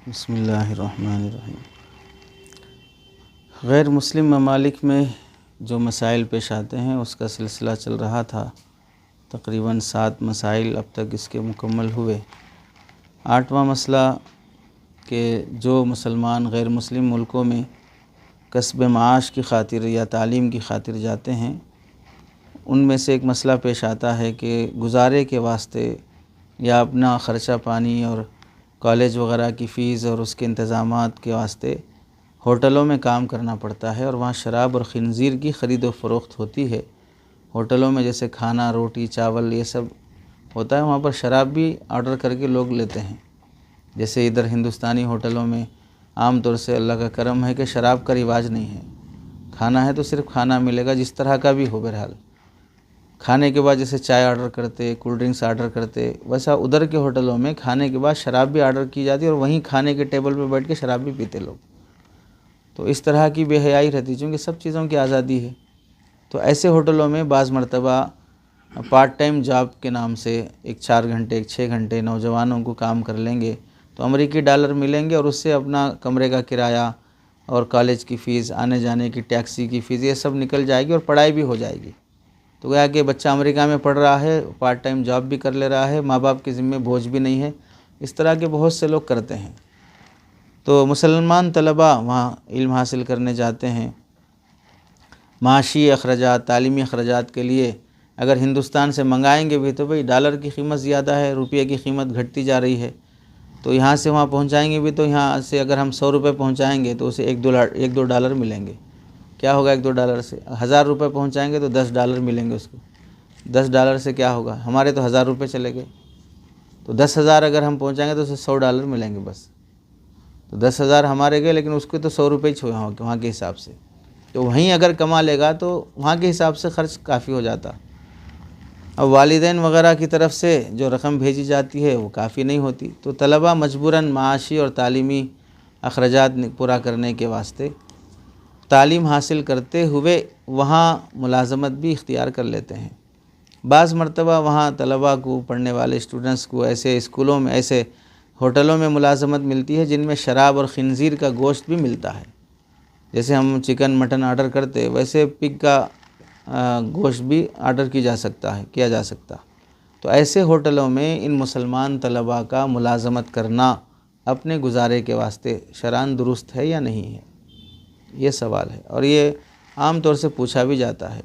बिस्मिल्लाहिर्रहमानिर्रहीम। गैर मुस्लिम ममालिक में जो मसाइल पेश आते हैं उसका सिलसिला चल रहा था। तकरीबन 7 मसाइल अब तक इसके मुकम्मल हुए। 8वां मसला कि जो मुसलमान गैर मुस्लिम मुल्कों में कस्ब माश की खातिर या तालीम की खातिर जाते हैं, उनमें से एक मसला पेश आता है कि गुजारे के वास्ते या अपना ख़र्चा पानी और कॉलेज वगैरह की फ़ीस और उसके इंतज़ामात के वास्ते होटलों में काम करना पड़ता है और वहाँ शराब और खिंजीर की ख़रीद व फ़रोख्त होती है। होटलों में जैसे खाना, रोटी, चावल ये सब होता है, वहाँ पर शराब भी ऑर्डर करके लोग लेते हैं। जैसे इधर हिंदुस्तानी होटलों में आम तौर से अल्लाह का करम है कि शराब का रिवाज नहीं है। खाना है तो सिर्फ खाना मिलेगा, जिस तरह का भी हो। बहरहाल खाने के बाद जैसे चाय ऑर्डर करते, कोल्ड ड्रिंक्स ऑर्डर करते, वैसा उधर के होटलों में खाने के बाद शराब भी ऑर्डर की जाती है और वहीं खाने के टेबल पर बैठ के शराब भी पीते लोग। तो इस तरह की बेहयाई रहती, चूँकि सब चीज़ों की आज़ादी है। तो ऐसे होटलों में बाज़ मरतबा पार्ट टाइम जॉब के नाम से एक 4 घंटे, एक 6 घंटे नौजवानों को काम कर लेंगे तो अमेरिकी डॉलर मिलेंगे और उससे अपना कमरे का किराया और कॉलेज की फ़ीस, आने जाने की टैक्सी की फ़ीस, ये सब निकल जाएगी और पढ़ाई भी हो जाएगी। तो गया कि बच्चा अमेरिका में पढ़ रहा है, पार्ट टाइम जॉब भी कर ले रहा है, माँ बाप के ज़िम्मे बोझ भी नहीं है। इस तरह के बहुत से लोग करते हैं। तो मुसलमान तलबा वहाँ इल्म हासिल करने जाते हैं। माशी अखराजात, तालीमी अखराजात के लिए अगर हिंदुस्तान से मंगाएंगे भी तो भाई डॉलर की कीमत ज़्यादा है, रुपये की कीमत घटती जा रही है। तो यहाँ से वहाँ पहुँचाएँगे भी तो यहाँ से अगर हम 100 रुपये पहुँचाएँगे तो उसे 1-2 डॉलर मिलेंगे। क्या होगा 1-2 डॉलर से? 1000 रुपये पहुँचाएँगे तो 10 डॉलर मिलेंगे उसको। 10 डॉलर से क्या होगा? हमारे तो 1000 रुपये चले गए। तो 10,000 अगर हम पहुँचाएँगे तो उसे 100 डॉलर मिलेंगे बस। तो 10,000 हमारे गए, लेकिन उसके तो 100 रुपये ही छुए वहाँ के हिसाब से। तो वहीं अगर कमा लेगा तो वहाँ के हिसाब से ख़र्च काफ़ी हो जाता। अब वालिदैन वगैरह की तरफ से जो रकम भेजी जाती है वो काफ़ी नहीं होती। तो तलबा मजबूरन माशी और तालीमी अखराजात पूरा करने के वास्ते तालीम हासिल करते हुए वहाँ मुलाज़मत भी इख्तियार कर लेते हैं। बाज़ मरतबा वहाँ तलबा को, पढ़ने वाले स्टूडेंट्स को ऐसे स्कूलों में, ऐसे होटलों में मुलाज़मत मिलती है जिनमें शराब और खिंजीर का गोश्त भी मिलता है। जैसे हम चिकन मटन ऑर्डर करते, वैसे पिग का गोश्त भी ऑर्डर किया जा सकता। तो ऐसे होटलों में इन मुसलमान तलबा का मुलाज़मत करना अपने गुजारे के वास्ते शरअन दुरुस्त है या नहीं है, ये सवाल है और ये आम तौर से पूछा भी जाता है।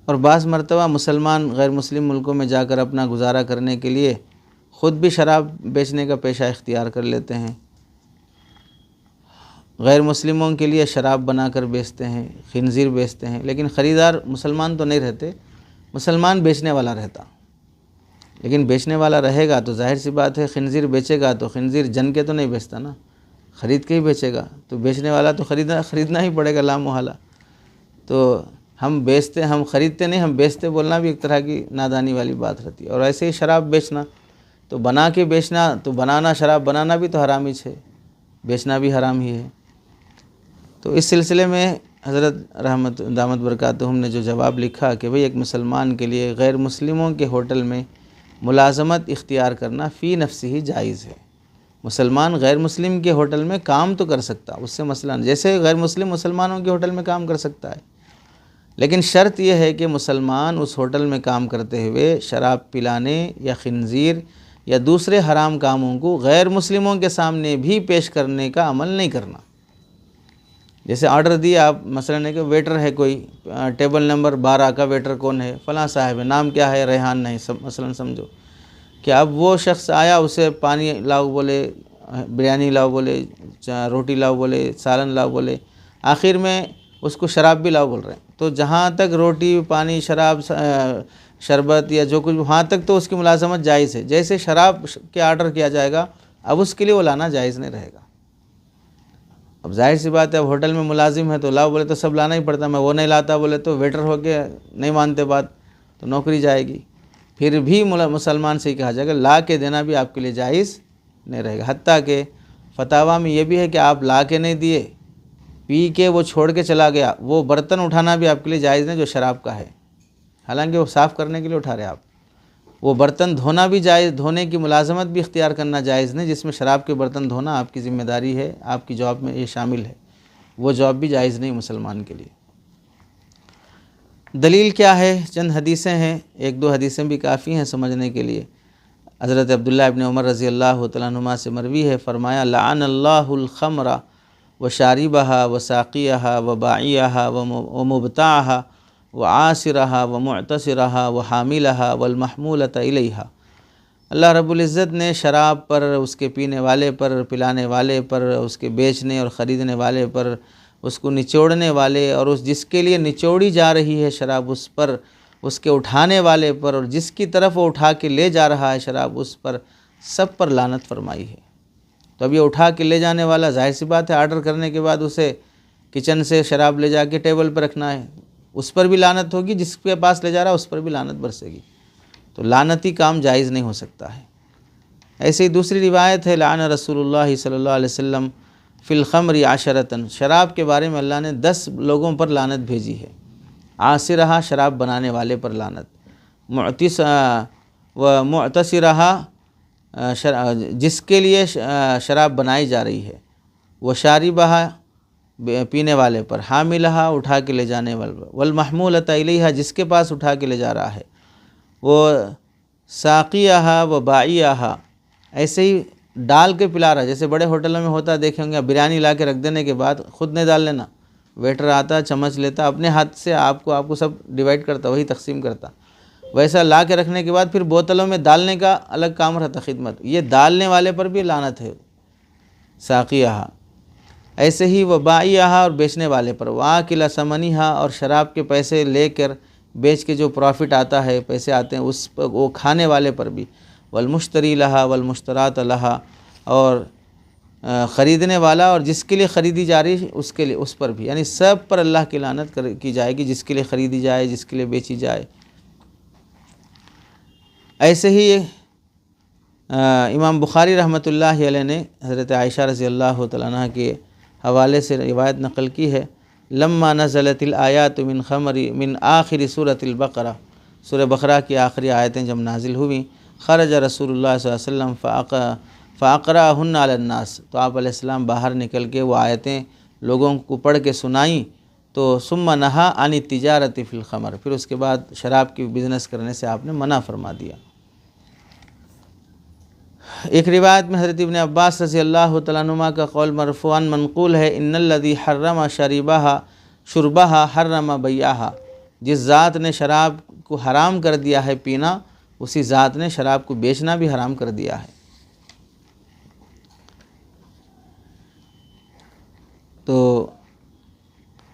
और बाज़ मरतबा मुसलमान गैर मुस्लिम मुल्कों में जाकर अपना गुजारा करने के लिए ख़ुद भी शराब बेचने का पेशा इख्तियार कर लेते हैं। गैर मुस्लिमों के लिए शराब बनाकर बेचते हैं, खिंजीर बेचते हैं, लेकिन ख़रीदार मुसलमान तो नहीं रहते, मुसलमान बेचने वाला रहता। लेकिन बेचने वाला रहेगा तो जाहिर सी बात है, खिंजीर बेचेगा तो खिंजीर जन के तो नहीं बेचता ना, ख़रीद के ही बेचेगा। तो बेचने वाला तो ख़रीदना ही पड़ेगा लामुहाला। तो हम ख़रीदते नहीं, हम बेचते बोलना भी एक तरह की नादानी वाली बात रहती है। और ऐसे ही शराब बेचना, तो बना के बेचना, तो बनाना, शराब बनाना भी तो हराम ही है, बेचना भी हराम ही है। तो इस सिलसिले में हज़रत रहमत दामत बरकातुहुम ने जो जवाब लिखा कि भाई एक मुसलमान के लिए गैर मुस्लिमों के होटल में मुलाज़मत इख्तियार करना फ़ी नफ्सी ही जायज़ है। मुसलमान गैर मुस्लिम के होटल में काम तो कर सकता, उससे मसला नहीं, जैसे गैर मुस्लिम मुसलमानों के होटल में काम कर सकता है। लेकिन शर्त यह है कि मुसलमान उस होटल में काम करते हुए शराब पिलाने या खिंजीर या दूसरे हराम कामों को गैर मुस्लिमों के सामने भी पेश करने का अमल नहीं करना। जैसे ऑर्डर दिया आप, मसलन है कि वेटर है कोई, टेबल नंबर 12 का वेटर कौन है? फ़लाँ साहब है, नाम क्या है? रेहान नहीं, सब मसलन समझो कि अब वो शख्स आया, उसे पानी लाओ बोले, बिरयानी लाओ बोले, रोटी लाओ बोले, सालन लाओ बोले, आखिर में उसको शराब भी लाओ बोल रहे हैं। तो जहाँ तक रोटी, पानी, शराब, शरबत या जो कुछ, वहाँ तक तो उसकी मुलाज़मत जायज़ है। जैसे शराब के ऑर्डर किया जाएगा, अब उसके लिए वो लाना जायज़ नहीं रहेगा। अब जाहिर सी बात है, अब होटल में मुलाजिम है तो लाओ बोले तो सब लाना ही पड़ता, मैं वो नहीं लाता बोले तो वेटर हो के नहीं मानते बात, तो नौकरी जाएगी। फिर भी मुसलमान से ही कहा जाएगा ला के देना भी आपके लिए जायज़ नहीं रहेगा। हत्ता के फतावा में ये भी है कि आप ला के नहीं दिए, पी के वो छोड़ के चला गया, वो बर्तन उठाना भी आपके लिए जायज़ नहीं जो शराब का है, हालांकि वो साफ़ करने के लिए उठा रहे आप। वो बर्तन धोना भी जायज़, धोने की मुलाजमत भी इख्तियार करना जायज़ नहीं, जिसमें शराब के बर्तन धोना आपकी ज़िम्मेदारी है, आपकी जॉब में ये शामिल है, वो जॉब भी जायज़ नहीं मुसलमान के लिए। दलील क्या है? चंद हदीसें हैं, एक दो हदीसें भी काफ़ी हैं समझने के लिए। हज़रत अब्दुल्लाह इब्न उमर रज़ी अल्लाह तआला अन्हुमा से मरवी है, फरमाया लअनल्लाहुल खमरा व शारिबहा व साक़ियहा व बाइयहा व मुबताअहा व आसिरहा व मुअतसिरहा व हामिलहा वल महमूलता इलैहा। अल्लाह रब्बुल इज़्ज़त ने शराब पर, उसके पीने वाले पर, पिलाने वाले पर, उसके बेचने और ख़रीदने वाले पर, उसको निचोड़ने वाले और उस जिसके लिए निचोड़ी जा रही है शराब उस पर, उसके उठाने वाले पर और जिसकी तरफ वो उठा के ले जा रहा है शराब उस पर, सब पर लानत फरमाई है। तो अब ये उठा के ले जाने वाला, जाहिर सी बात है आर्डर करने के बाद उसे किचन से शराब ले जाके टेबल पर रखना है, उस पर भी लानत होगी, जिसके पास ले जा रहा है उस पर भी लानत बरसेगी। तो लानती काम जायज़ नहीं हो सकता है। ऐसे ही दूसरी रिवायत है, लान रसूलुल्लाह सल्लल्लाहु अलैहि वसल्लम फ़िल ख़म्रि आशरतन, शराब के बारे में अल्लाह ने 10 लोगों पर लानत भेजी है। आसिरहा, शराब बनाने वाले पर लानत, मुअतसिरहा, जिसके लिए शराब बनाई जा रही है, व शारिबहा, पीने वाले पर, हामिलहा, उठा के ले जाने वाले पर, वल महमूलता इलैहा, जिसके पास उठा के ले जा रहा है, वो साक़ियहा व बाइयहा, ऐसे ही डाल के पिला रहा है। जैसे बड़े होटलों में होता है, देखे होंगे, बिरयानी ला के रख देने के बाद खुद नहीं डाल लेना, वेटर आता, चम्मच लेता, अपने हाथ से आपको सब डिवाइड करता, वही तकसीम करता। वैसा ला के रखने के बाद फिर बोतलों में डालने का अलग काम रहता, खिदमत। ये डालने वाले पर भी लानत है, साक़ियहा। ऐसे ही वह बाइयहा, और बेचने वाले पर, वाकिला समनिहा, और शराब के पैसे लेकर बेच के जो प्रॉफिट आता है, पैसे आते हैं, उस पर, वो खाने वाले पर भी, वलमुश्तरी लहा वलमुश्तरात लहा, और ख़रीदने वाला और जिसके लिए ख़रीदी जा रही है उसके लिए, उस पर भी, यानी सब पर अल्लाह की लानत की जाएगी, जिसके लिए ख़रीदी जाए, जिसके लिए बेची जाए। ऐसे ही इमाम बुखारी रहमतुल्लाहि अलैह ने हज़रत आयशा रज़ी अल्लाह तआला अन्हा के हवाले से रिवायत नक़ल की है, लम्मा नज़लतिल आयातु मिन ख़मरि मिन आखिरी सूरतिल बक़रा, सूरह बक़रा की आखिरी आयतें जब नाजिल हुई, ख़रज रसूलुल्लाह सल्लल्लाहु अलैहि वसल्लम फ़अक़रअहुन्ना अलन्नास, तो आप अलैहिस्सलाम बाहर निकल के वो आयतें लोगों को पढ़ के सुनाई। तो सुम्मा नहा आनी तिजारत फ़िल ख़मर, फिर उसके बाद शराब की बिज़नेस करने से आपने मना फरमा दिया। एक रिवायत में हज़रत इब्न अब्बास रज़ी अल्लाह तआला अन्हुमा का कौल मरफ़ूअन मनक़ूल है, इन्नल्लज़ी हर्रम शरीबहा शुरबहा हर्रम बैयहा, जिस ज़ात ने शराब को हराम कर दिया है पीना, उसी ज़ात ने शराब को बेचना भी हराम कर दिया है। तो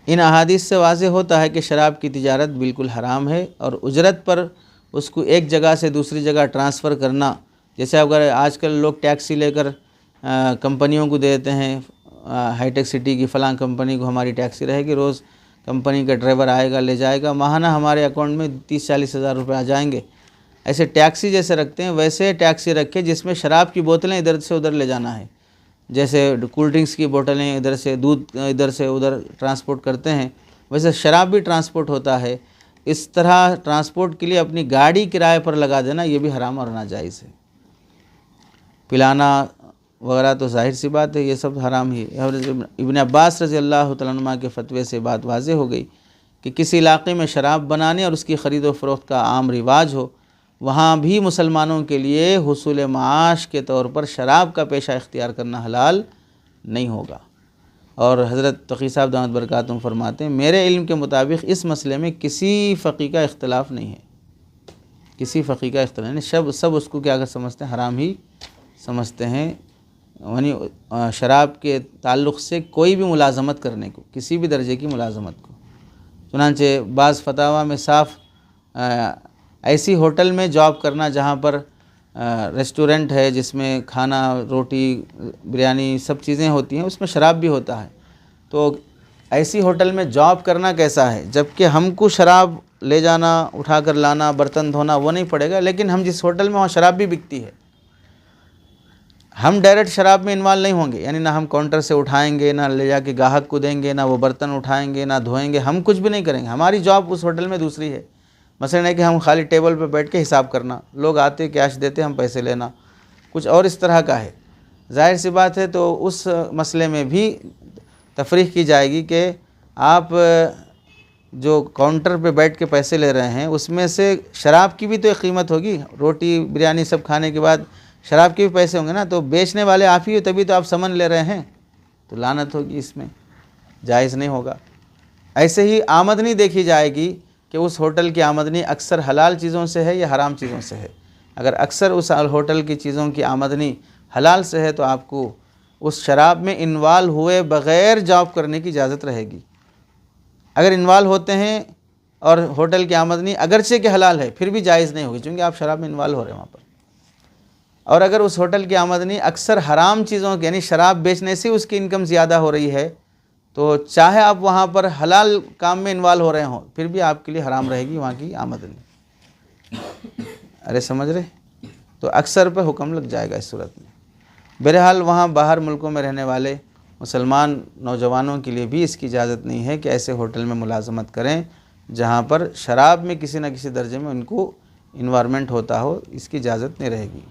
इन अहादीस से वाज़ेह होता है कि शराब की तिजारत बिल्कुल हराम है, और उजरत पर उसको एक जगह से दूसरी जगह ट्रांसफ़र करना, जैसे अगर आजकल लोग टैक्सी लेकर कंपनियों को दे देते हैं, हाईटेक सिटी की फ़लाँ कंपनी को हमारी टैक्सी रहेगी, रोज़ कंपनी का ड्राइवर आएगा, ले जाएगा, माहाना हमारे अकाउंट में 30-40 हज़ार रुपये आ जाएंगे। ऐसे टैक्सी जैसे रखते हैं, वैसे टैक्सी रखे जिसमें शराब की बोतलें इधर से उधर ले जाना है, जैसे कोल्ड ड्रिंक्स की बोतलें इधर से, दूध इधर से उधर ट्रांसपोर्ट करते हैं, वैसे शराब भी ट्रांसपोर्ट होता है। इस तरह ट्रांसपोर्ट के लिए अपनी गाड़ी किराए पर लगा देना, ये भी हराम और नाजायज़ है। पिलाना वगैरह तो जाहिर सी बात है, ये सब हराम ही है। और इब्न अब्बास रज़ी अल्लाह तआला अन्हुमा के फतवे से बात वाज़ेह हो गई कि किसी इलाक़े में शराब बनाने और उसकी ख़रीद व फ़रोख्त का आम रिवाज हो, वहाँ भी मुसलमानों के लिए हुसूल माश के तौर पर शराब का पेशा इख्तियार करना हलाल नहीं होगा। और हज़रत तक़ी साहब दामत बरकातुहू फरमाते हैं, मेरे इल्म के मुताबिक इस मसले में किसी फ़क़ीह का इख्तिलाफ़ नहीं है, किसी फ़क़ीह का इख्तिलाफ़ नहीं, सब उसको क्या समझते हैं, हराम ही समझते हैं। यानी शराब के ताल्लुक़ से कोई भी मुलाज़मत करने को, किसी भी दर्जे की मुलाज़मत को, चुनांचे बाज़ फतावा में साफ़ ऐसी होटल में जॉब करना जहाँ पर रेस्टोरेंट है, जिसमें खाना, रोटी, बिरयानी सब चीज़ें होती हैं, उसमें शराब भी होता है, तो ऐसी होटल में जॉब करना कैसा है, जबकि हमको शराब ले जाना, उठा कर लाना, बर्तन धोना वो नहीं पड़ेगा, लेकिन हम जिस होटल में वहाँ शराब भी बिकती है, हम डायरेक्ट शराब में इन्वॉल्व नहीं होंगे, यानी ना हम काउंटर से उठाएंगे, ना ले जाके ग्राहक को देंगे, ना वो बर्तन उठाएंगे, ना धोएंगे, हम कुछ भी नहीं करेंगे, हमारी जॉब उस होटल में दूसरी है। मसलन है कि हम खाली टेबल पर बैठ के हिसाब करना, लोग आते कैश देते हम पैसे लेना, कुछ और इस तरह का है। जाहिर सी बात है तो उस मसले में भी तफरीक की जाएगी कि आप जो काउंटर पे बैठ के पैसे ले रहे हैं उसमें से शराब की भी तो एक कीमत होगी, रोटी बिरयानी सब खाने के बाद शराब के भी पैसे होंगे ना, तो बेचने वाले आप ही हो, तभी तो आप समन ले रहे हैं, तो लानत होगी, इसमें जायज़ नहीं होगा। ऐसे ही आमदनी देखी जाएगी कि उस होटल की आमदनी अक्सर हलाल चीज़ों से है या हराम चीज़ों से है। अगर अक्सर उस होटल की चीज़ों की आमदनी हलाल से है तो आपको उस शराब में इन्वॉल्व हुए बग़ैर जॉब करने की इजाज़त रहेगी। अगर इन्वॉल्व होते हैं और होटल की आमदनी अगरचे के हलाल है फिर भी जायज़ नहीं होगी, क्योंकि आप शराब में इन्वॉल्व हो रहे हैं वहाँ पर। और अगर उस होटल की आमदनी अक्सर हराम चीज़ों की यानी शराब बेचने से उसकी इनकम ज़्यादा हो रही है, तो चाहे आप वहाँ पर हलाल काम में इन्वॉल्व हो रहे हों फिर भी आपके लिए हराम रहेगी वहाँ की आमदनी। अरे समझ रहे? तो अक्सर पर हुक्म लग जाएगा इस सूरत में। बहरहाल वहाँ बाहर मुल्कों में रहने वाले मुसलमान नौजवानों के लिए भी इसकी इजाज़त नहीं है कि ऐसे होटल में मुलाजमत करें जहाँ पर शराब में किसी न किसी दर्जे में उनको इन्वायरमेंट होता हो, इसकी इजाज़त नहीं रहेगी।